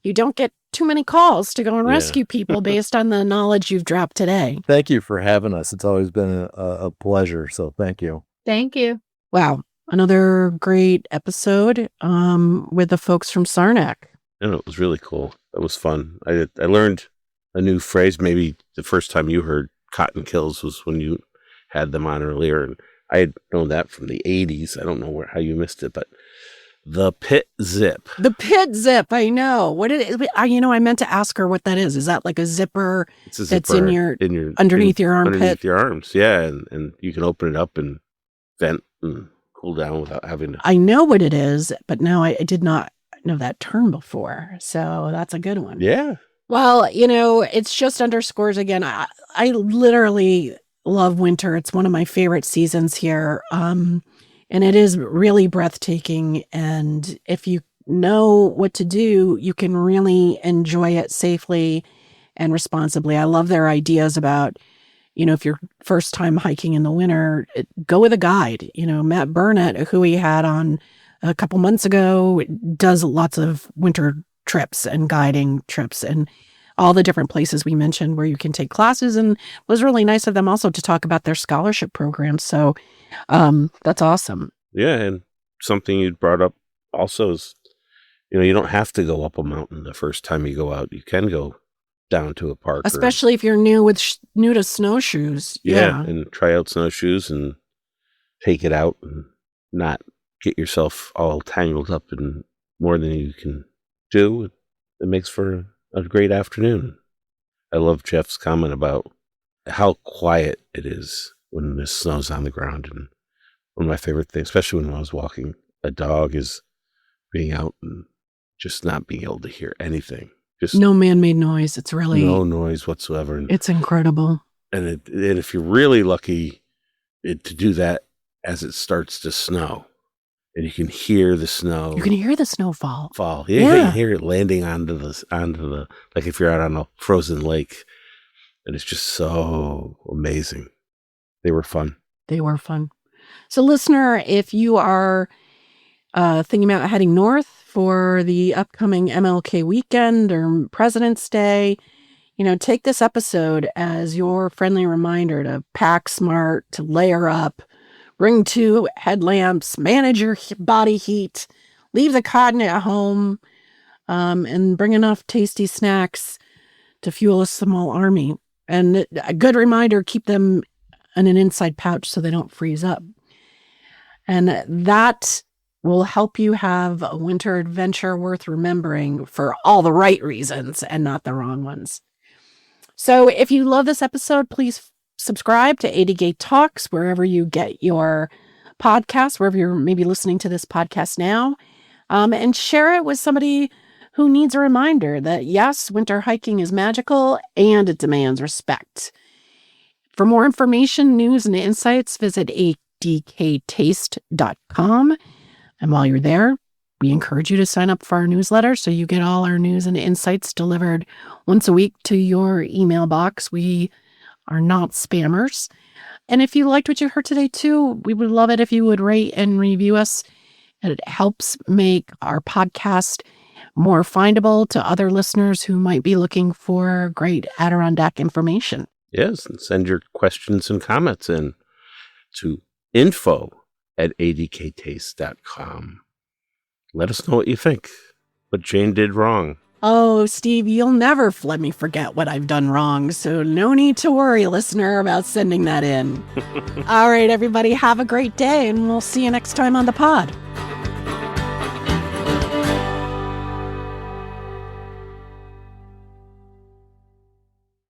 you don't get too many calls to go and rescue people based on the knowledge you've dropped today. Thank you for having us. It's always been a pleasure, so thank you. Thank you. Wow. Another great episode with the folks from SARNAK. And it was really cool. It was fun. I learned a new phrase. Maybe the first time you heard cotton kills was when you had them on earlier. And I had known that from the 80s. I don't know how you missed it, but the pit zip. The pit zip. I know. What it is. I meant to ask her what that is. Is that like a zipper, it's a zipper that's in your underneath your armpit? Underneath your arms. Yeah. And you can open it up and vent and cool down without having to. I know what it is, but now I did not know that term before. So that's a good one. Yeah. Well, it's just underscores again. I literally love winter. It's one of my favorite seasons here. And it is really breathtaking. And if you know what to do, you can really enjoy it safely and responsibly. I love their ideas about, if you're first time hiking in the winter, go with a guide. Matt Burnett, who we had on a couple months ago, does lots of winter trips and guiding trips and all the different places we mentioned where you can take classes. And it was really nice of them also to talk about their scholarship programs. So that's awesome. Yeah. And something you brought up also is, you don't have to go up a mountain the first time you go out. You can go down to a park. Especially if you're new to snowshoes. Yeah. And try out snowshoes and take it out and not get yourself all tangled up in more than you can do. It makes for a great afternoon. I love Jeff's comment about how quiet it is when the snow's on the ground. And one of my favorite things, especially when I was walking a dog, is being out and just not being able to hear anything. Just no man-made noise. It's really no noise whatsoever. And it's incredible. And if you're really lucky to do that as it starts to snow, and you can hear the snow. You can hear the snowfall. fall. Yeah. You can hear it landing onto the like if you're out on a frozen lake, and it's just so amazing. They were fun. They were fun. So, listener, if you are thinking about heading north for the upcoming MLK Weekend or President's Day, take this episode as your friendly reminder to pack smart, to layer up, bring 2 headlamps, manage your body heat, leave the cotton at home, and bring enough tasty snacks to fuel a small army. And a good reminder, keep them in an inside pouch so they don't freeze up. And that will help you have a winter adventure worth remembering for all the right reasons and not the wrong ones. So if you love this episode, please subscribe to ADK Talks wherever you get your podcasts, wherever you're maybe listening to this podcast now, and share it with somebody who needs a reminder that, yes, winter hiking is magical and it demands respect. For more information, news, and insights, visit adktaste.com. And while you're there, we encourage you to sign up for our newsletter so you get all our news and insights delivered once a week to your email box. We are not spammers. And if you liked what you heard today too, we would love it if you would rate and review us. And it helps make our podcast more findable to other listeners who might be looking for great Adirondack information. Yes, and send your questions and comments in to info@adktaste.com. Let us know what you think, what Jane did wrong. Oh, Steve, you'll never let me forget what I've done wrong, so no need to worry, listener, about sending that in. All right, everybody, have a great day, and we'll see you next time on the pod.